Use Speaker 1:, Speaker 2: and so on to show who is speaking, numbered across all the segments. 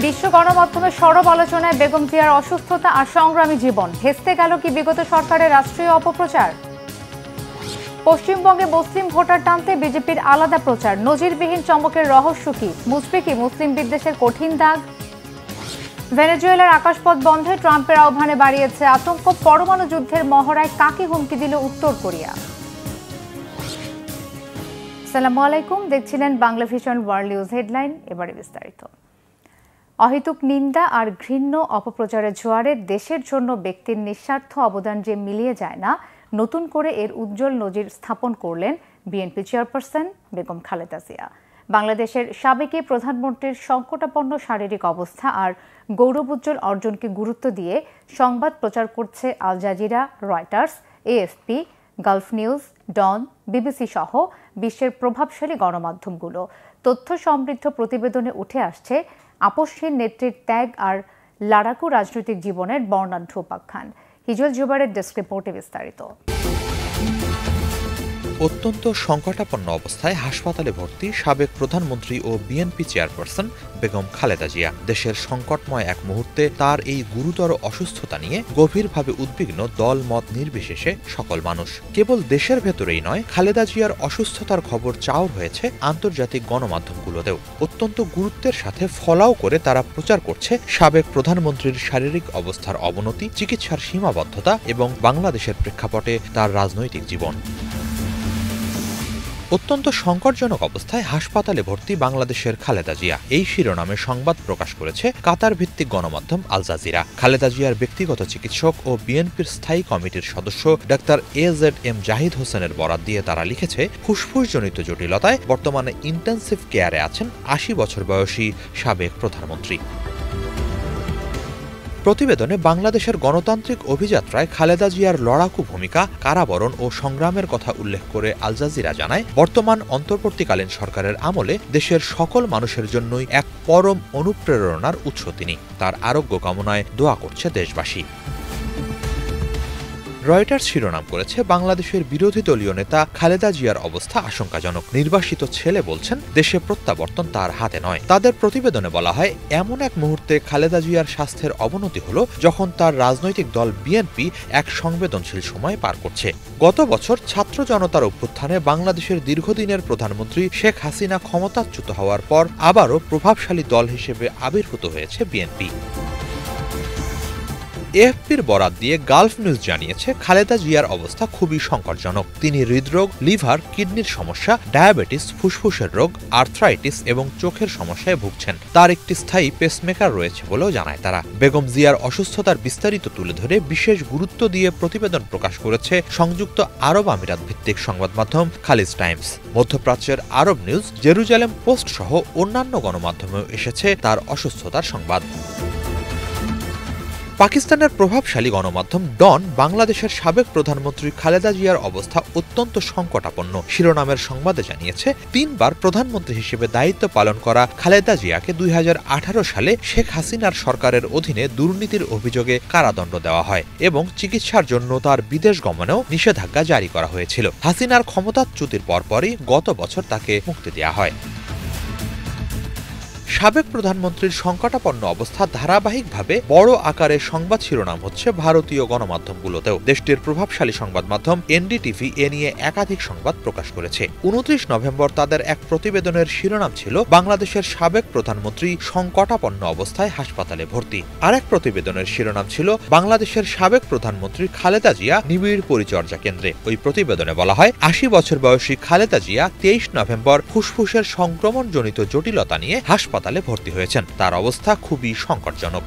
Speaker 1: বিশ্ব গণমাধ্যমে সরব আলোচনায় বেগম জিয়ার অসুস্থতা আর সংগ্রামী জীবন। ভেস্তে গেল কি বিগত সরকারের রাষ্ট্রীয় অপপ্রচার? পশ্চিমবঙ্গে মুসলিম ভোটার টানতে বিজেপির আলাদা প্রচার। নজিরবিহীন চমকের রহস্য কি? মুছবে কি মুসলিম বিদ্বেষের কঠিন দাগ? ভেনেজুয়েলার আকাশপথ বন্ধে ট্রাম্পের আহ্বানে বাড়িয়েছে আতঙ্ক। পরমাণু যুদ্ধের মহড়ায় কাকে হুমকি দিল উত্তর কোরিয়া? আসসালামু আলাইকুম, দেখছিলেন Bangla vision world news headline. এবারে বিস্তারিত। অহেতুক নিন্দা আর ঘৃণ্য অপপ্রচারের জোয়ারে দেশের জন্য ব্যক্তির নিঃস্বার্থ অবদান যে মিলিয়ে যায় না, নতুন করে এর উজ্জ্বল নজির স্থাপন করলেন বিএনপি চেয়ারপারসন বেগম খালেদা জিয়া। বাংলাদেশের সাবেক প্রধানমন্ত্রীর সংকটাপন্ন শারীরিক অবস্থা আর গৌরবোজ্জ্বল অর্জনকে গুরুত্ব দিয়ে সংবাদ প্রচার করছে Al Jazeera, Reuters, AFP, Gulf News, Dawn, BBC সহ বিশ্বের প্রভাবশালী গণমাধ্যমগুলো। তথ্য সমৃদ্ধ প্রতিবেদনে উঠে আসছে আপসহীন নেত্রীর ত্যাগ আর লড়াকু রাজনৈতিক জীবনের বর্ণাঢ্য উপাখ্যান। হিজল জুবারের ডেস্ক রিপোর্টে বিস্তারিত।
Speaker 2: অত্যন্ত সংকটাপন্ন অবস্থায় হাসপাতালে ভর্তি সাবেক প্রধানমন্ত্রী ও বিএনপি চেয়ারপারসন বেগম খালেদা জিয়া। দেশের সংকটময় এক মুহূর্তে তার এই গুরুতর অসুস্থতা নিয়ে গভীরভাবে উদ্বিগ্ন দল মত নির্বিশেষে সকল মানুষ। কেবল দেশের ভেতরেই নয়, খালেদা জিয়ার অসুস্থতার খবর চাউর হয়েছে আন্তর্জাতিক গণমাধ্যমগুলোতেও। অত্যন্ত গুরুত্বের সাথে ফলাও করে তারা প্রচার করছে সাবেক প্রধানমন্ত্রীর শারীরিক অবস্থার অবনতি, চিকিৎসার সীমাবদ্ধতা এবং বাংলাদেশের প্রেক্ষাপটে তার রাজনৈতিক জীবন। অত্যন্ত সংকটজনক অবস্থায় হাসপাতালে ভর্তি বাংলাদেশের খালেদা জিয়া, এই শিরোনামে সংবাদ প্রকাশ করেছে কাতার ভিত্তিক গণমাধ্যম আল জাজিরা। খালেদা জিয়ার ব্যক্তিগত চিকিৎসক ও বিএনপির স্থায়ী কমিটির সদস্য ডাক্তার এজেড জাহিদ হোসেনের বরাত দিয়ে তারা লিখেছে, ফুসফুসজনিত জটিলতায় বর্তমানে ইন্টেন্সিভ কেয়ারে আছেন ৮০ বছর বয়সী সাবেক প্রধানমন্ত্রী। প্রতিবেদনে বাংলাদেশের গণতান্ত্রিক অভিযাত্রায় খালেদা জিয়ার লড়াকু ভূমিকা, কারাবরণ ও সংগ্রামের কথা উল্লেখ করে আল জাজিরা জানায়, বর্তমান অন্তর্বর্তীকালীন সরকারের আমলে দেশের সকল মানুষের জন্যই এক পরম অনুপ্রেরণার উৎস তিনি। তার আরোগ্য কামনায় দোয়া করছে দেশবাসী। রয়টার্স শিরোনাম করেছে, বাংলাদেশের বিরোধী দলীয় নেতা খালেদা জিয়ার অবস্থা আশঙ্কাজনক। নির্বাসিত ছেলে বলছেন, দেশে প্রত্যাবর্তন তার হাতে নয়। তাদের প্রতিবেদনে বলা হয়, এমন এক মুহূর্তে খালেদা জিয়ার স্বাস্থ্যের অবনতি হল যখন তার রাজনৈতিক দল বিএনপি এক সংবেদনশীল সময় পার করছে। গত বছর ছাত্র জনতার অভ্যুত্থানে বাংলাদেশের দীর্ঘদিনের প্রধানমন্ত্রী শেখ হাসিনা ক্ষমতাচ্যুত হওয়ার পর আবারও প্রভাবশালী দল হিসেবে আবির্ভূত হয়েছে বিএনপি। এএফপির বরাত দিয়ে গালফ নিউজ জানিয়েছে, খালেদা জিয়ার অবস্থা খুবই সংকটজনক। তিনি হৃদরোগ, লিভার, কিডনির সমস্যা, ডায়াবেটিস, ফুসফুসের রোগ, আর্থ্রাইটিস এবং চোখের সমস্যায় ভুগছেন। তার একটি স্থায়ী পেসমেকার রয়েছে বলেও জানায় তারা। বেগম জিয়ার অসুস্থতার বিস্তারিত তুলে ধরে বিশেষ গুরুত্ব দিয়ে প্রতিবেদন প্রকাশ করেছে সংযুক্ত আরব আমিরাত ভিত্তিক সংবাদ মাধ্যম খালিজ টাইমস। মধ্যপ্রাচ্যের আরব নিউজ, জেরুজালেম পোস্ট সহ অন্যান্য গণমাধ্যমেও এসেছে তার অসুস্থতার সংবাদ। পাকিস্তানের প্রভাবশালী গণমাধ্যম ডন বাংলাদেশের সাবেক প্রধানমন্ত্রী খালেদা জিয়ার অবস্থা অত্যন্ত সংকটাপন্ন শিরোনামের সংবাদে জানিয়েছে, ৩ বার প্রধানমন্ত্রী হিসেবে দায়িত্ব পালন করা খালেদা জিয়াকে ২০১৮ সালে শেখ হাসিনার সরকারের অধীনে দুর্নীতির অভিযোগে কারাদণ্ড দেওয়া হয় এবং চিকিৎসার জন্য তার বিদেশ গমনেও নিষেধাজ্ঞা জারি করা হয়েছিল। হাসিনার ক্ষমতাচ্যুতির পরপরই গত বছর তাকে মুক্তি দেওয়া হয়। সাবেক প্রধানমন্ত্রীর সংকটাপন্ন অবস্থা ধারাবাহিকভাবে বড় আকারে সংবাদ শিরোনাম হচ্ছে ভারতীয় গণমাধ্যমগুলোতেও। দেশটির প্রভাবশালী সংবাদ মাধ্যম এনডিটিভি এ নিয়ে একাধিক সংবাদ প্রকাশ করেছে। ২৯ নভেম্বর তাদের এক প্রতিবেদনের শিরোনাম ছিল, বাংলাদেশের সাবেক প্রধানমন্ত্রী সংকটাপন্ন অবস্থায় হাসপাতালে ভর্তি। আরেক প্রতিবেদনের শিরোনাম ছিল, বাংলাদেশের সাবেক প্রধানমন্ত্রী খালেদা জিয়া নিবিড় পরিচর্যা কেন্দ্রে। ওই প্রতিবেদনে বলা হয়, ৮০ বছর বয়সী খালেদা জিয়া ২৩ নভেম্বর ফুসফুসের সংক্রমণজনিত জটিলতা নিয়ে হাসপাতালে ভর্তি হয়েছেন। তার অবস্থা খুবই সংকটজনক।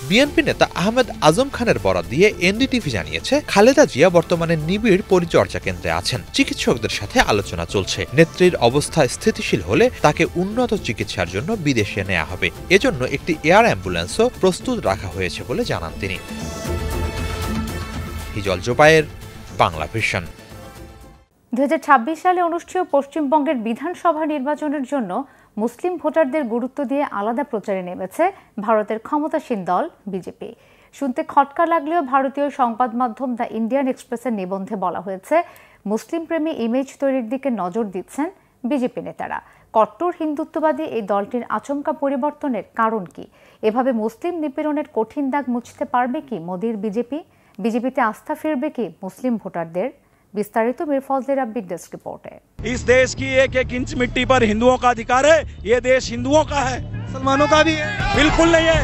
Speaker 2: বিএনপি নেতা আহমেদ আজম খানের বরাত দিয়ে এনডিটিভি জানিয়েছে, খালেদা জিয়া বর্তমানে নিবিড় পরিচর্যা কেন্দ্রে আছেন। চিকিৎসকদের সাথে আলোচনা চলছে। নেত্রীর অবস্থা স্থিতিশীল হলে তাকে উন্নত চিকিৎসার জন্য বিদেশে নেওয়া হবে। এজন্য একটি এয়ার অ্যাম্বুলেন্সও প্রস্তুত রাখা হয়েছে বলে জানান তিনি। হিজল জুবায়ের, বাংলা ভিশন।
Speaker 1: ২০২৬ সালে অনুষ্ঠেয় পশ্চিমবঙ্গের বিধানসভা নির্বাচনের জন্য মুসলিম ভোটারদের গুরুত্ব দিয়ে আলাদা প্রচারে নেমেছে ভারতের ক্ষমতাসীন দল বিজেপি। শুনতে খটকা লাগলেও ভারতীয় সংবাদ মাধ্যম দ্য ইন্ডিয়ান এক্সপ্রেসের নিবন্ধে বলা হয়েছে, মুসলিম প্রেমী ইমেজ তৈরির দিকে নজর দিচ্ছেন বিজেপি নেতারা। কট্টর হিন্দুত্ববাদী এই দলটির আচমকা পরিবর্তনের কারণ কি? এভাবে মুসলিম নিপীড়নের কঠিন দাগ মুছতে পারবে কি মোদির বিজেপি? বিজেপিতে আস্থা ফিরবে কি মুসলিম ভোটারদের? विस्तारित मीर फौजले रब्बी डेस्क रिपोर्ट है।
Speaker 3: इस देश की एक एक इंच मिट्टी पर हिंदुओं का अधिकार है। ये देश हिंदुओं का है, मुसलमानों का भी है। बिल्कुल नहीं है।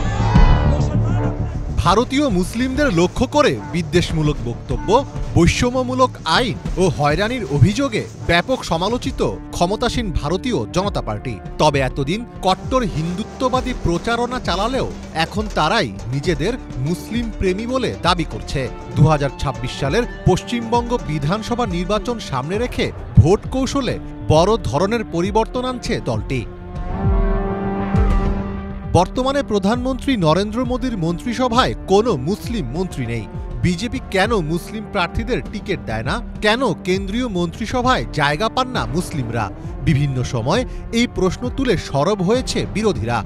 Speaker 4: ভারতীয় মুসলিমদের লক্ষ্য করে বিদ্বেষমূলক বক্তব্য, বৈষম্যমূলক আইন ও হয়রানির অভিযোগে ব্যাপক সমালোচিত ক্ষমতাসীন ভারতীয় জনতা পার্টি। তবে এতদিন কট্টর হিন্দুত্ববাদী প্রচারণা চালালেও এখন তারাই নিজেদের মুসলিম প্রেমী বলে দাবি করছে। 2026 সালের পশ্চিমবঙ্গ বিধানসভা নির্বাচন সামনে রেখে ভোট কৌশলে বড় ধরনের পরিবর্তন আনছে দলটি। বর্তমানে প্রধানমন্ত্রী নরেন্দ্র মোদীর মন্ত্রিসভায় কোনো মুসলিম মন্ত্রী নেই। বিজেপি কেন মুসলিম প্রার্থীদের টিকিট দেয় না? কেন কেন্দ্রীয় মন্ত্রিসভায় জায়গা পান না মুসলিমরা? বিভিন্ন সময় এই প্রশ্ন তুলে সরব হয়েছে বিরোধীরা।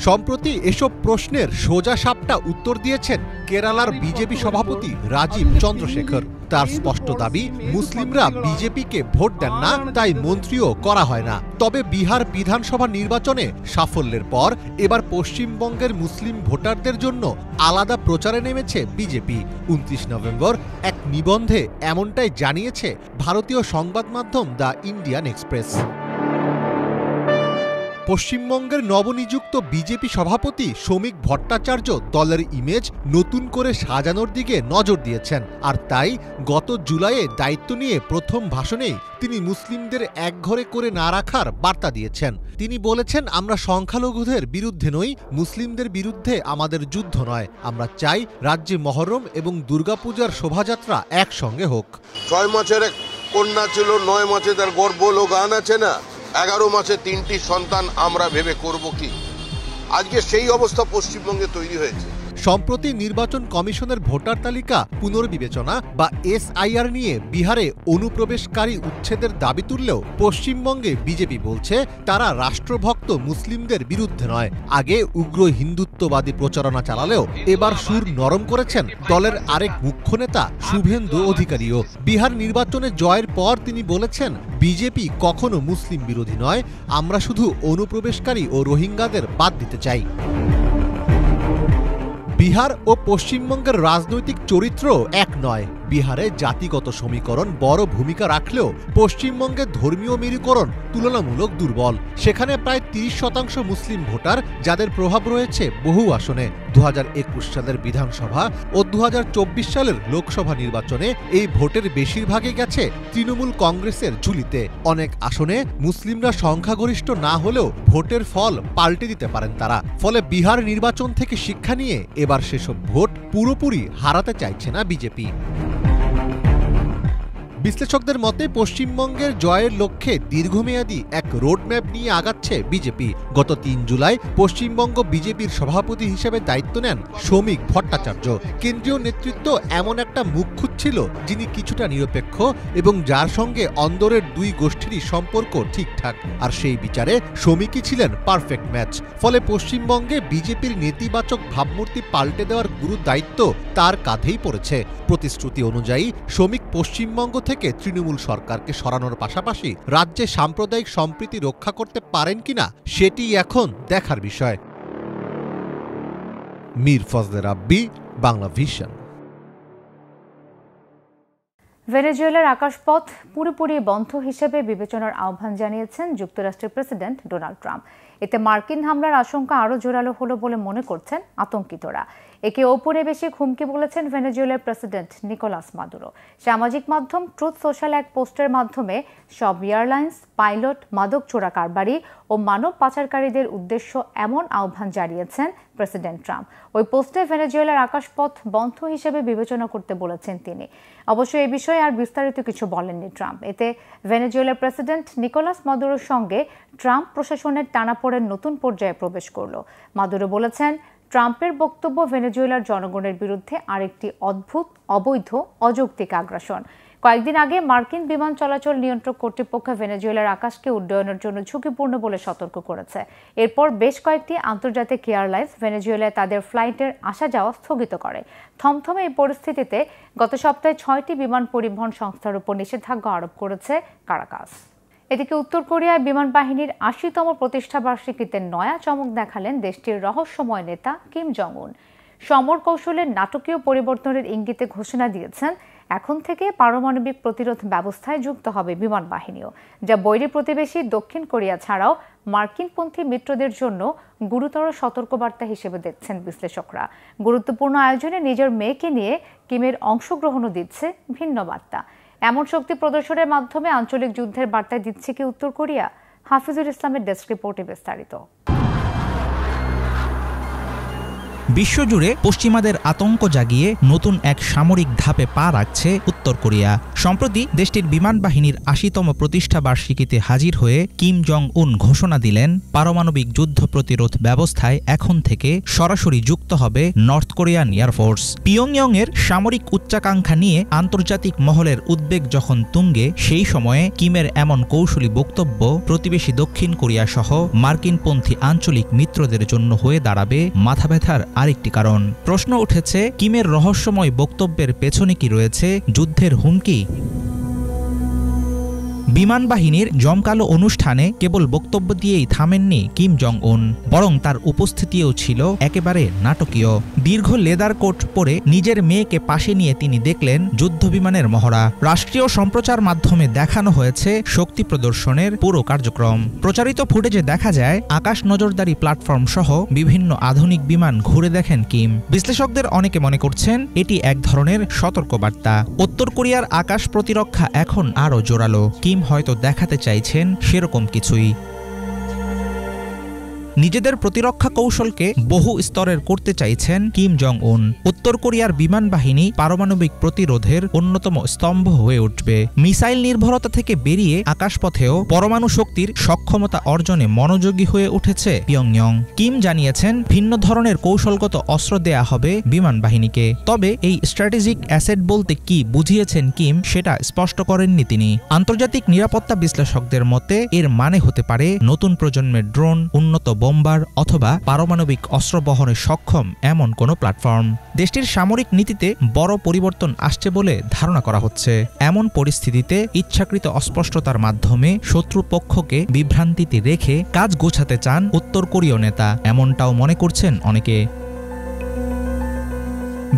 Speaker 4: সম্প্রতি এসব প্রশ্নের সোজা সাপটা উত্তর দিয়েছেন কেরালার বিজেপি সভাপতি রাজীব চন্দ্রশেখর। তার স্পষ্ট দাবি, মুসলিমরা বিজেপিকে ভোট দেন না, তাই মন্ত্রীও করা হয় না। তবে বিহার বিধানসভা নির্বাচনে সাফল্যের পর এবার পশ্চিমবঙ্গের মুসলিম ভোটারদের জন্য আলাদা প্রচারে নেমেছে বিজেপি। 29 নভেম্বর এক নিবন্ধে এমনটাই জানিয়েছে ভারতীয় সংবাদ মাধ্যম দ্য ইন্ডিয়ান এক্সপ্রেস। পশ্চিমবঙ্গের নবনিযুক্ত বিজেপি সভাপতি শ্রমিক ভট্টাচার্য দলের ইমেজ নতুন করে সাজানোর দিকে নজর দিয়েছেন। আর তাই গত জুলাইয়ে দায়িত্ব নিয়ে প্রথম ভাষণেই তিনি মুসলিমদের একঘরে করে না রাখার বার্তা দিয়েছেন। তিনি বলেছেন, আমরা সংখ্যালঘুদের বিরুদ্ধে নই, মুসলিমদের বিরুদ্ধে আমাদের যুদ্ধ নয়। আমরা চাই রাজ্যে মহরম এবং দুর্গাপূজার শোভাযাত্রা একসঙ্গে হোক।
Speaker 5: 6 মাসের এক কন্যা ছিল, 9 মাসে তার গর্ভ হলো, গান আছে না, 11 মাসে 3টি সন্তান আমরা ভেবে করব কি? আজকে সেই অবস্থা পশ্চিমবঙ্গে তৈরি হয়েছে।
Speaker 4: সম্প্রতি নির্বাচন কমিশনের ভোটার তালিকা পুনর্বিবেচনা বা SIR নিয়ে বিহারে অনুপ্রবেশকারী উচ্ছেদের দাবি তুললেও পশ্চিমবঙ্গে বিজেপি বলছে তারা রাষ্ট্রভক্ত মুসলিমদের বিরুদ্ধে নয়। আগে উগ্র হিন্দুত্ববাদী প্রচারণা চালালেও এবার সুর নরম করেছেন দলের আরেক মুখ্য নেতা শুভেন্দু অধিকারীও। বিহার নির্বাচনে জয়ের পর তিনি বলেছেন, বিজেপি কখনো মুসলিম বিরোধী নয়, আমরা শুধু অনুপ্রবেশকারী ও রোহিঙ্গাদের বাদ দিতে চাই। বিহার ও পশ্চিমবঙ্গের রাজনৈতিক চরিত্র এক নয়। বিহারে জাতিগত সমীকরণ বড় ভূমিকা রাখলেও পশ্চিমবঙ্গে ধর্মীয় মেরুকরণ তুলনামূলক দুর্বল। সেখানে প্রায় 30% মুসলিম ভোটার, যাদের প্রভাব রয়েছে বহু আসনে। 2021 সালের বিধানসভা ও 2024 সালের লোকসভা নির্বাচনে এই ভোটের বেশিরভাগই গেছে তৃণমূল কংগ্রেসের ঝুলিতে। অনেক আসনে মুসলিমরা সংখ্যাগরিষ্ঠ না হলেও ভোটের ফল পাল্টে দিতে পারেন তারা। ফলে বিহার নির্বাচন থেকে শিক্ষা নিয়ে এবার সেসব ভোট পুরোপুরি হারাতে চাইছে না বিজেপি। বিশ্লেষকদের মতে পশ্চিমবঙ্গের জয়ের লক্ষ্যে দীর্ঘমেয়াদী এক রোডম্যাপ নিয়ে আগাচ্ছে বিজেপি। গত 3 জুলাই পশ্চিমবঙ্গ বিজেপির সভাপতি হিসেবে দায়িত্ব নেন শ্রমিক ভট্টাচার্য। কেন্দ্রীয় নেতৃত্ব এমন একটা মুখ খুঁজছিল যিনি কিছুটা নিরপেক্ষ এবং যার সঙ্গে অন্দরের দুই গোষ্ঠীরই সম্পর্ক ঠিকঠাক। আর সেই বিচারে শ্রমিকই ছিলেন পারফেক্ট ম্যাচ। ফলে পশ্চিমবঙ্গে বিজেপির নেতিবাচক ভাবমূর্তি পাল্টে দেওয়ার গুরু দায়িত্ব তার কাঁধেই পড়েছে। প্রতিশ্রুতি অনুযায়ী শ্রমিক পশ্চিমবঙ্গ থেকে তৃণমূল সরকারকে সরানোর পাশাপাশি রাজ্যে সাম্প্রদায়িক সম্প্রীতি রক্ষা করতে পারেন কিনা সেটি এখন দেখার বিষয়। মীর ফজলে রাব্বি, বাংলা ভিশন।
Speaker 1: ভেনেজুয়েলার আকাশপথ পুরোপুরি বন্ধ হিসেবে বিবেচনার আহ্বান জানিয়েছেন যুক্তরাষ্ট্রের প্রেসিডেন্ট ডোনাল্ড ট্রাম্প। এতে মার্কিন হামলার আশঙ্কা আরও জোরালো হলো বলে মনে করছেন আতঙ্কিতরা। একে ঔপনিবেশিক হুমকি বলেছেন ভেনেজুয়েলার প্রেসিডেন্ট নিকোলাস মাদুরো। সামাজিক মাধ্যম ট্রুথ সোশ্যাল এক পোস্টের মাধ্যমে সব এয়ারলাইন্স, পাইলট, মাদক চোরা কারবারি ও মানব পাচারকারীদের উদ্দেশ্য এমন আহ্বান জানিয়েছেন প্রেসিডেন্ট ট্রাম্প। ওই পোস্টে ভেনেজুয়েলার আকাশপথ বন্ধ হিসেবে বিবেচনা করতে বলেছেন তিনি। অবশ্য এ বিষয়ে আর বিস্তারিত কিছু বলেননি ট্রাম্প। এতে ভেনেজুয়েলার প্রেসিডেন্ট নিকোলাস মাদুরোর সঙ্গে ট্রাম্প প্রশাসনের টানাপোড়েন নতুন পর্যায়ে প্রবেশ করল। মাদুরো বলেছেন, ট্রাম্পের বক্তব্য ভেনেজুয়েলার জনগণের বিরুদ্ধে আরেকটি অদ্ভুত, অবৈধ, অযৌক্তিক আগ্রাসন। কয়েকদিন আগে মার্কিন বিমান চলাচল নিয়ন্ত্রক কর্তৃপক্ষ ভেনেজুয়েলার আকাশকে উড্ডয়নের জন্য ঝুঁকিপূর্ণ বলে সতর্ক করেছে। এরপর বেশ কয়েকটি আন্তর্জাতিক এয়ারলাইন্স ভেনেজুয়েলায় তাদের ফ্লাইটের আসা যাওয়া স্থগিত করে। থমথমে এই পরিস্থিতিতে গত সপ্তাহে 6টি বিমান পরিবহন সংস্থার উপর নিষেধাজ্ঞা আরোপ করেছে কারাকাস। এদিকে উত্তর কোরিয়ায় বিমান বাহিনীর ৮০তম প্রতিষ্ঠাবার্ষিকীতে নয়া চমক দেখালেন দেশটির রহস্যময় নেতা কিম জং উন। সমর কৌশলের নাটকীয় পরিবর্তনের ইঙ্গিতে ঘোষণা দিয়েছেন এখন থেকে পারমাণবিক প্রতিরোধ ব্যবস্থায় যুক্ত হবে বিমান বাহিনীও, যা বৈরী প্রতিবেশী দক্ষিণ কোরিয়া ছাড়াও মার্কিনপন্থী মিত্রদের জন্য গুরুতর সতর্কবার্তা হিসেবে দেখছেন বিশ্লেষকরা। গুরুত্বপূর্ণ আয়োজনে নিজের মেয়েকে নিয়ে কিমের অংশগ্রহণও দিচ্ছে ভিন্ন বার্তা। এমন শক্তি প্রদর্শনের মাধ্যমে আঞ্চলিক যুদ্ধের বার্তা দিচ্ছে কি উত্তর কোরিয়া? হাফিজুল ইসলামের ডেস্ক রিপোর্টে বিস্তারিত।
Speaker 6: বিশ্বজুড়ে পশ্চিমাদের আতঙ্ক জাগিয়ে নতুন এক সামরিক ধাপে পা রাখছে উত্তর কোরিয়া। সম্প্রতি দেশটির বিমান বাহিনীর ৮০তম প্রতিষ্ঠা বার্ষিকীতে হাজির হয়ে কিম জং উন ঘোষণা দিলেন পারমাণবিক যুদ্ধ প্রতিরোধ ব্যবস্থায় এখন থেকে সরাসরি যুক্ত হবে নর্থ কোরিয়ান এয়ারফোর্স। পিয়ংইয়ং এর সামরিক উচ্চাকাঙ্ক্ষা নিয়ে আন্তর্জাতিক মহলের উদ্বেগ যখন তুঙ্গে, সেই সময়ে কিমের এমন কৌশলী বক্তব্য প্রতিবেশী দক্ষিণ কোরিয়া সহ মার্কিনপন্থী আঞ্চলিক মিত্রদের জন্য হয়ে দাঁড়াবে মাথাব্যথার আরেকটি কারণ। প্রশ্ন উঠেছে, কিমের রহস্যময় বক্তব্যের পেছনে কি রয়েছে যুদ্ধের হুমকি? বিমান বাহিনীর জমকালো অনুষ্ঠানে কেবল বক্তব্য দিয়েই থামেননি কিম জং উন, বরং তার উপস্থিতিও ছিল একেবারে নাটকীয়। দীর্ঘ লেদার কোট পরে নিজের মেয়েকে পাশে নিয়ে তিনি দেখলেন যুদ্ধবিমানের মহড়া। রাষ্ট্রীয় সম্প্রচার মাধ্যমে দেখানো হয়েছে শক্তি প্রদর্শনের পুরো কার্যক্রম। প্রচারিত ফুটেজে দেখা যায় আকাশ নজরদারি প্ল্যাটফর্ম সহ বিভিন্ন আধুনিক বিমান ঘুরে দেখেন কিম। বিশ্লেষকদের অনেকে মনে করছেন এটি এক ধরনের সতর্কবার্তা। উত্তর কোরিয়ার আকাশ প্রতিরক্ষা এখন আরও জোরালো। কিম হয়তো দেখাতে চাইছেন সেরকম কিছুই। নিজেদের প্রতিরক্ষা কৌশলকে বহু স্তরের করতে চাইছেন কিম জং উন। উত্তর কোরিয়ার বিমান বাহিনী পারমাণবিক প্রতিরোধের অন্যতম স্তম্ভ হয়ে উঠবে। মিসাইল নির্ভরতা থেকে বেরিয়ে আকাশপথেও পরমাণু শক্তির সক্ষমতা অর্জনে মনোযোগী হয়ে উঠেছে পিয়ংইয়ং। কিম জানিয়েছেন ভিন্ন ধরনের কৌশলগত অস্ত্র দেয়া হবে বিমান বাহিনীকে। তবে এই স্ট্র্যাটেজিক অ্যাসেট বলতে কি বুঝিয়েছেন কিম সেটা স্পষ্ট করেননি তিনি। আন্তর্জাতিক নিরাপত্তা বিশ্লেষকদের মতে এর মানে হতে পারে নতুন প্রজন্মের ড্রোন, উন্নত বোম্বার অথবা পারমাণবিক অস্ত্র বহনে সক্ষম এমন কোনো প্ল্যাটফর্ম। দেশটির সামরিক নীতিতে বড় পরিবর্তন আসছে বলে ধারণা করা হচ্ছে। এমন পরিস্থিতিতে ইচ্ছাকৃত অস্পষ্টতার মাধ্যমে শত্রুপক্ষকে বিভ্রান্তিতে রেখে কাজ গোছাতে চান উত্তর কোরীয় নেতা, এমনটাও মনে করছেন অনেকে।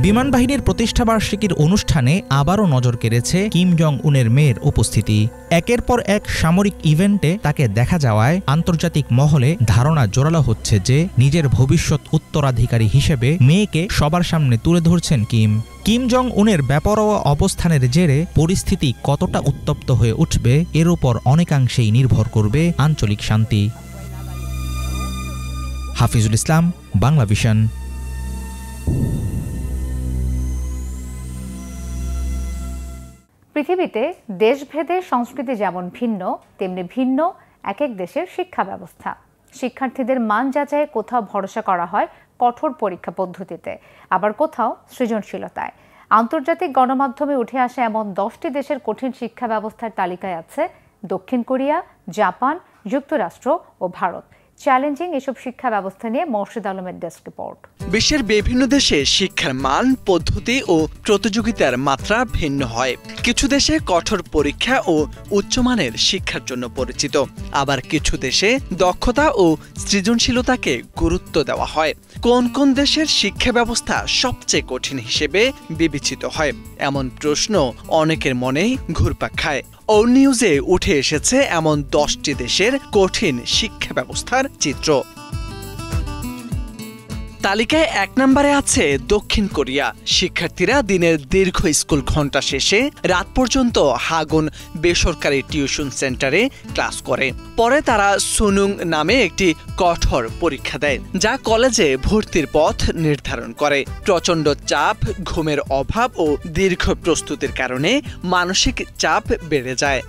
Speaker 6: বিমান বাহিনীর প্রতিষ্ঠাবার্ষিকীর অনুষ্ঠানে আবারও নজর কেড়েছে কিম জং উনের মেয়ের উপস্থিতি। একের পর এক সামরিক ইভেন্টে তাকে দেখা যাওয়ায় আন্তর্জাতিক মহলে ধারণা জোরালো হচ্ছে যে নিজের ভবিষ্যৎ উত্তরাধিকারী হিসেবে মেয়েকে সবার সামনে তুলে ধরছেন কিম। কিম জং উনের বেপরোয়া অবস্থানের জেরে পরিস্থিতি কতটা উত্তপ্ত হয়ে উঠবে এর উপর অনেকাংশেই নির্ভর করবে আঞ্চলিক শান্তি। হাফিজুল ইসলাম, বাংলা ভিশন।
Speaker 1: পৃথিবীতে দেশভেদে সংস্কৃতি যেমন ভিন্ন, তেমনি ভিন্ন এক এক দেশের শিক্ষা ব্যবস্থা। শিক্ষার্থীদের মান যাচাইয়ে কোথাও ভরসা করা হয় কঠোর পরীক্ষা পদ্ধতিতে, আবার কোথাও সৃজনশীলতায়। আন্তর্জাতিক গণমাধ্যমে উঠে আসা এমন 10টি দেশের কঠিন শিক্ষা ব্যবস্থার তালিকায় আছে দক্ষিণ কোরিয়া, জাপান, যুক্তরাষ্ট্র ও ভারত। চ্যালেঞ্জিং এসব শিক্ষা ব্যবস্থা নিয়ে মোর্শেদ আলমের ডেস্ক রিপোর্ট।
Speaker 7: বিশ্বের বিভিন্ন দেশে শিক্ষার মান, পদ্ধতি ও প্রতিযোগিতার মাত্রা ভিন্ন হয়। কিছু দেশে কঠোর পরীক্ষা ও উচ্চমানের শিক্ষার জন্য পরিচিত, আবার কিছু দেশে দক্ষতা ও সৃজনশীলতাকে গুরুত্ব দেওয়া হয়। কোন কোন দেশের শিক্ষা ব্যবস্থা সবচেয়ে কঠিন হিসেবে বিবেচিত হয়, এমন প্রশ্ন অনেকের মনেই ঘুরপাক খায়। ও নিউজে উঠে এসেছে এমন 10টি দেশের কঠিন শিক্ষা ব্যবস্থার চিত্র। তালিকায় 1 নম্বরে আছে দক্ষিণ কোরিয়া। শিক্ষার্থীরা দিনের দীর্ঘ স্কুল ঘণ্টা শেষে রাত পর্যন্ত হাগুন বেসরকারি টিউশন সেন্টারে ক্লাস করে। পরে তারা সুনুং নামে একটি কঠোর পরীক্ষা দেয়, যা কলেজে ভর্তির পথ নির্ধারণ করে। প্রচণ্ড চাপ, ঘুমের অভাব ও দীর্ঘ প্রস্তুতির কারণে মানসিক চাপ বেড়ে যায়।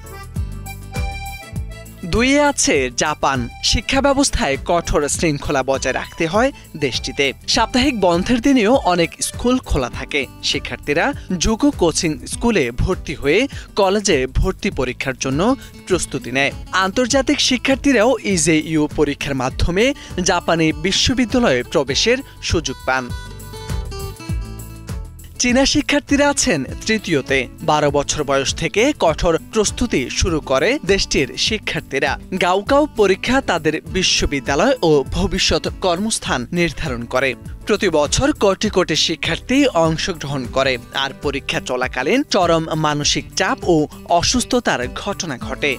Speaker 7: 2 আছে জাপান। শিক্ষা ব্যবস্থায় কঠোর শৃঙ্খলা বজায় রাখতে হয় দেশটিতে। সাপ্তাহিক বন্ধের দিনেও অনেক স্কুল খোলা থাকে। শিক্ষার্থীরা যোগো কোচিং স্কুলে ভর্তি হয়ে কলেজে ভর্তি পরীক্ষার জন্য প্রস্তুতি নেয়। আন্তর্জাতিক শিক্ষার্থীরাও ইজেইউ পরীক্ষার মাধ্যমে জাপানি বিশ্ববিদ্যালয়ে প্রবেশের সুযোগ পান। চীনা শিক্ষার্থীরা আছেন তৃতীয়তে। 12 বছর বয়স থেকে কঠোর প্রস্তুতি শুরু করে দেশটির শিক্ষার্থীরা। গাওকাও পরীক্ষা তাদের বিশ্ববিদ্যালয় ও ভবিষ্যৎ কর্মস্থান নির্ধারণ করে। প্রতি বছর কোটি কোটি শিক্ষার্থী অংশগ্রহণ করে, আর পরীক্ষা চলাকালীন চরম মানসিক চাপ ও অসুস্থতার ঘটনা ঘটে।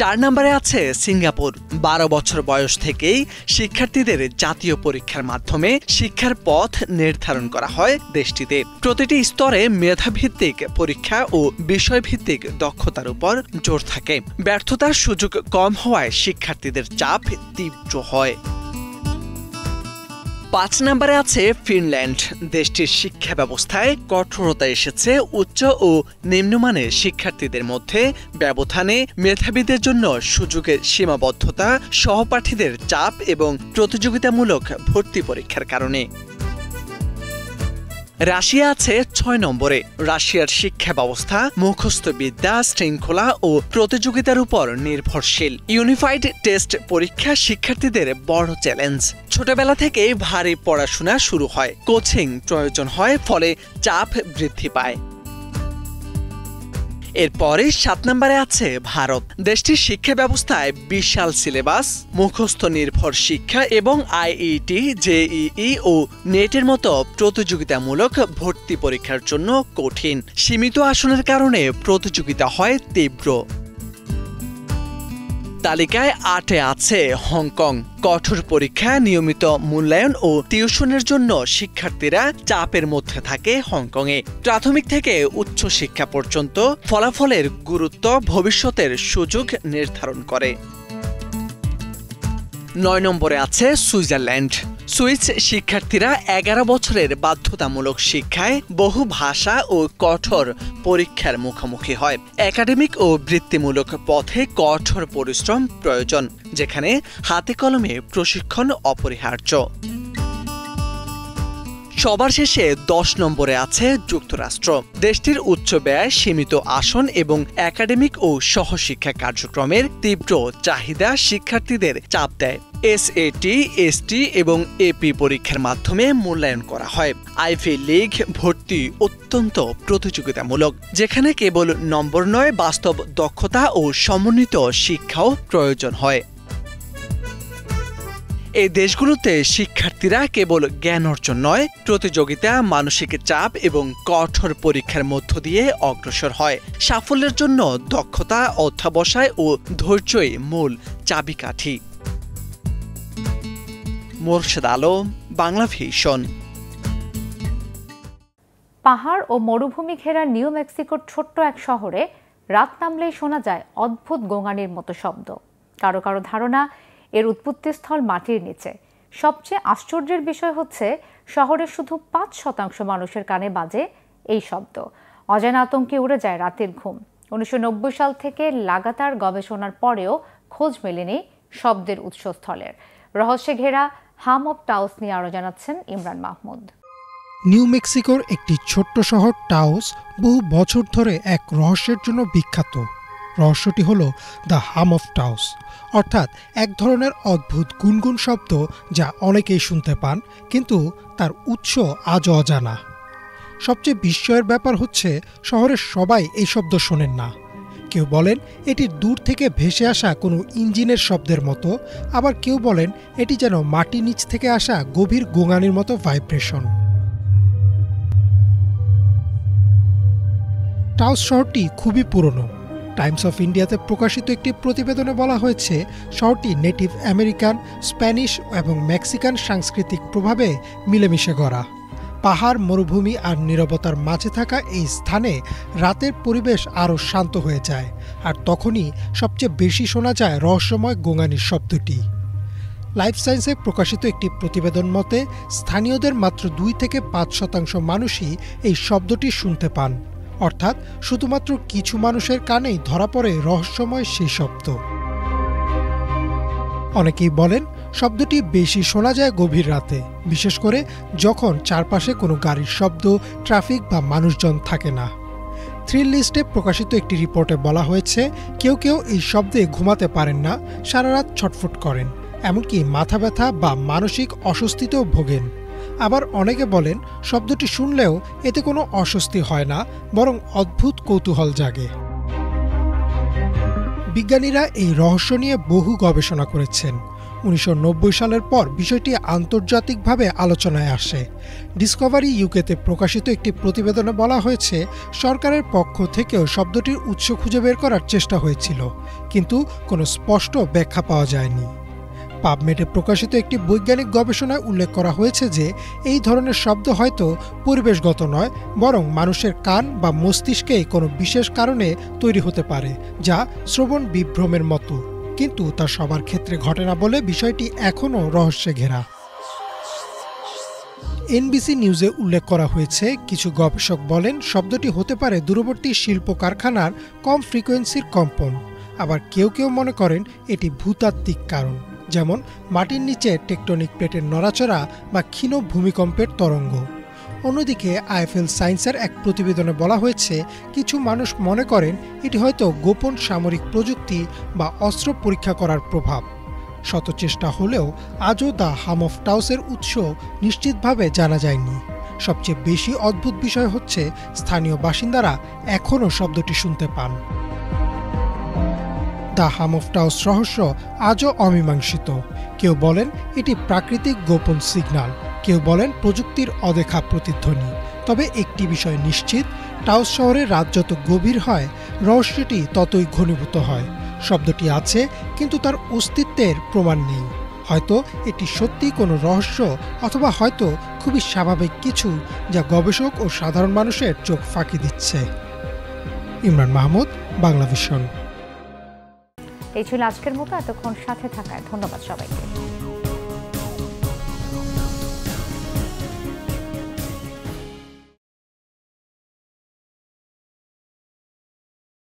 Speaker 7: 4 নম্বরে আছে সিঙ্গাপুর। 12 বছর বয়স থেকেই শিক্ষার্থীদের জাতীয় পরীক্ষার মাধ্যমে শিক্ষার পথ নির্ধারণ করা হয় দেশটিতে। প্রতিটি স্তরে মেধাভিত্তিক পরীক্ষা ও বিষয়ভিত্তিক দক্ষতার উপর জোর থাকে। ব্যর্থতার সুযোগ কম হওয়ায় শিক্ষার্থীদের চাপ তীব্র হয়। 5 নম্বরে আছে ফিনল্যান্ড। দেশটির শিক্ষা ব্যবস্থায় কঠোরতা এসেছে উচ্চ ও নিম্নমানের শিক্ষার্থীদের মধ্যে ব্যবধানে, মেধাবীদের জন্য সুযোগের সীমাবদ্ধতা, সহপাঠীদের চাপ এবং প্রতিযোগিতামূলক ভর্তি পরীক্ষার কারণে। রাশিয়া আছে 6 নম্বরে। রাশিয়ার শিক্ষা ব্যবস্থা মুখস্থ বিদ্যা, শৃঙ্খলা ও প্রতিযোগিতার উপর নির্ভরশীল। ইউনিফাইড টেস্ট পরীক্ষা শিক্ষার্থীদের বড় চ্যালেঞ্জ। ছোটবেলা থেকে ভারী পড়াশোনা শুরু হয়, কোচিং প্রয়োজন হয়, ফলে চাপ বৃদ্ধি পায়। এরপরে 7 নম্বরে আছে ভারত। দেশটির শিক্ষা ব্যবস্থায় বিশাল সিলেবাস, মুখস্থ নির্ভর শিক্ষা এবং আইইটি, জেইই ও নেটের মতো প্রতিযোগিতামূলক ভর্তি পরীক্ষার জন্য কঠিন। সীমিত আসনের কারণে প্রতিযোগিতা হয় তীব্র। তালিকায় 8-এ আছে হংকং। কঠোর পরীক্ষা, নিয়মিত মূল্যায়ন ও টিউশনের জন্য শিক্ষার্থীরা চাপের মধ্যে থাকে হংকংয়ে। প্রাথমিক থেকে উচ্চ শিক্ষা পর্যন্ত ফলাফলের গুরুত্ব ভবিষ্যতের সুযোগ নির্ধারণ করে। 9 নম্বরে আছে সুইজারল্যান্ড। সুইস শিক্ষার্থীরা 11 বছরের বাধ্যতামূলক শিক্ষায় বহু ভাষা ও কঠোর পরীক্ষার মুখোমুখি হয়। একাডেমিক ও বৃত্তিমূলক পথে কঠোর পরিশ্রম প্রয়োজন, যেখানে হাতে কলমে প্রশিক্ষণ অপরিহার্য। সবার শেষে 10 নম্বরে আছে যুক্তরাষ্ট্র। দেশটির উচ্চ ব্যয়, সীমিত আসন এবং একাডেমিক ও সহশিক্ষা কার্যক্রমের তীব্র চাহিদা শিক্ষার্থীদের চাপ দেয়। এসএটি, এসটি এবং এপি পরীক্ষার মাধ্যমে মূল্যায়ন করা হয়। আইভি লীগ ভর্তি অত্যন্ত প্রতিযোগিতামূলক, যেখানে কেবল নম্বর নয়, বাস্তব দক্ষতা ও সমন্বিত শিক্ষাও প্রয়োজন হয়। এই দেশগুলোতে শিক্ষার্থীরা কেবল জ্ঞান অর্জন নয়, প্রতিযোগিতা, মানসিক চাপ এবং কঠোর পরীক্ষার মধ্য দিয়ে অগ্রসর হয়। সাফল্যের জন্য দক্ষতা, অধ্যবসায় ও ধৈর্যই মূল চাবিকাঠি। মোরশেদ আলম, বাংলা ভিশন।
Speaker 1: পাহাড় ও মরুভূমি ঘেরা নিউ মেক্সিকোর ছোট্ট এক শহরে রাত নামলেই শোনা যায় অদ্ভুত গোঙানির মতো শব্দ। কারো কারো ধারণা এর উৎপত্তিস্থল মাটির নিচে। সবচেয়ে আশ্চর্যের বিষয় হচ্ছে শহরের শুধু 5% মানুষের কানে বাজে এই শব্দ। অজানা আতঙ্কে উড়ে যায় রাতের ঘুম। 1990 সাল থেকে লাগাতার গবেষণার পরেও খোঁজ মেলেনি শব্দের উৎসস্থলের। রহস্যে ঘেরা হাম অফ টাউস নিয়ে আরো জানাচ্ছেন ইমরান মাহমুদ।
Speaker 8: নিউ মেক্সিকোর একটি ছোট্ট শহর টাউস বহু বছর ধরে এক রহস্যের জন্য বিখ্যাত। রহস্যটি হলো দ্য হাম অফ টাউস, অর্থাৎ এক ধরনের অদ্ভুত গুনগুন শব্দ যা অনেকেই শুনতে পান, কিন্তু তার উৎস আজও অজানা। সবচেয়ে বিস্ময়ের ব্যাপার হচ্ছে শহরের সবাই এই শব্দ শোনেন না। কেউ বলেন এটি দূর থেকে ভেসে আসা কোনো ইঞ্জিনের শব্দের মতো, আবার কেউ বলেন এটি যেন মাটির নিচ থেকে আসা গভীর গোঙানির মতো ভাইব্রেশন। টাউস শহরটি খুবই পুরনো। টাইমস অফ ইন্ডিয়াতে প্রকাশিত একটি প্রতিবেদনে বলা হয়েছে শহরটি নেটিভ আমেরিকান, স্প্যানিশ এবং মেক্সিকান সাংস্কৃতিক প্রভাবে মিলেমিশে গড়া। পাহাড়, মরুভূমি আর নীরবতার মাঝে থাকা এই স্থানে রাতের পরিবেশ আরও শান্ত হয়ে যায়, আর তখনই সবচেয়ে বেশি শোনা যায় রহস্যময় গোঙানির শব্দটি। লাইফ সায়েন্সে প্রকাশিত একটি প্রতিবেদন মতে স্থানীয়দের মাত্র 2 থেকে 5% মানুষই এই শব্দটি শুনতে পান, অর্থাৎ শুধুমাত্র কিছু মানুষের কানেই ধরা পড়ে রহস্যময় সেই শব্দ। অনেকেই বলেন শব্দটি বেশি শোনা যায় গভীর রাতে, বিশেষ করে যখন চারপাশে কোনো গাড়ির শব্দ, ট্রাফিক বা মানুষজন থাকে না। থ্রিল লিস্টে প্রকাশিত একটি রিপোর্টে বলা হয়েছে কেউ কেউ এই শব্দে ঘুমাতে পারেন না, সারা রাত ছটফট করেন, এমনকি মাথা ব্যথা বা মানসিক অস্বস্তিতেও ভোগেন। আবার অনেকে বলেন শব্দটি শুনলেও এতে কোনো অস্বস্তি হয় না, বরং অদ্ভুত কৌতূহল জাগে। বিজ্ঞানীরা এই রহস্য নিয়ে বহু গবেষণা করেছেন। 1990 সালের পর বিষয়টি আন্তর্জাতিকভাবে আলোচনায় আসে। ডিসকভারি ইউকেতে প্রকাশিত একটি প্রতিবেদনে বলা হয়েছে, সরকারের পক্ষ থেকেও শব্দটির উৎস খুঁজে বের করার চেষ্টা হয়েছিল, কিন্তু কোনো স্পষ্ট ব্যাখ্যা পাওয়া যায়নি। পাবমেডে প্রকাশিত একটি বৈজ্ঞানিক গবেষণায় উল্লেখ করা হয়েছে যে এই ধরনের শব্দ হয়তো পরিবেশগত নয়, বরং মানুষের কান বা মস্তিষ্কেই কোনো বিশেষ কারণে তৈরি হতে পারে, যা শ্রবণ বিভ্রমের মতো, কিন্তু তা সবার ক্ষেত্রে ঘটে না বলে বিষয়টি এখনও রহস্যে ঘেরা। এনবিসি নিউজে উল্লেখ করা হয়েছে, কিছু গবেষক বলেন শব্দটি হতে পারে দূরবর্তী শিল্প কারখানার কম ফ্রিকোয়েন্সির কম্পন। আবার কেউ কেউ মনে করেন এটি ভূতাত্ত্বিক কারণ, যেমন মাটির নিচে টেকটনিক প্লেটের নড়াচড়া বা ক্ষীণ ভূমিকম্পের তরঙ্গ। অন্যদিকে আইএফএল সায়েন্সের এক প্রতিবেদনে বলা হয়েছে, কিছু মানুষ মনে করেন এটি হয়তো গোপন সামরিক প্রযুক্তি বা অস্ত্র পরীক্ষা করার প্রভাব। শত চেষ্টা হলেও আজও দ্য হাম অফ টাউসের উৎস নিশ্চিতভাবে জানা যায়নি। সবচেয়ে বেশি অদ্ভুত বিষয় হচ্ছে, স্থানীয় বাসিন্দারা এখনও শব্দটি শুনতে পান। দ্য হাম অফ টাউস রহস্য আজও অমীমাংসিত। কেউ বলেন এটি প্রাকৃতিক গোপন সিগন্যাল, কেউ বলেন প্রযুক্তির অদেখা প্রতিধ্বনি। তবে একটি বিষয় নিশ্চিত, টাউস শহরের রাত যত গভীর হয়, রহস্যটি ততই ঘনীভূত হয়। শব্দটি আছে, কিন্তু তার অস্তিত্বের প্রমাণ নেই। হয়তো এটি সত্যি কোনো রহস্য, অথবা হয়তো খুবই স্বাভাবিক কিছু, যা গবেষক ও সাধারণ মানুষের চোখ ফাঁকি দিচ্ছে। ইমরান মাহমুদ, বাংলা ভিশন।
Speaker 1: এই ছিল আজকের মতো। এতক্ষণ সাথে থাকায় ধন্যবাদ সবাইকে।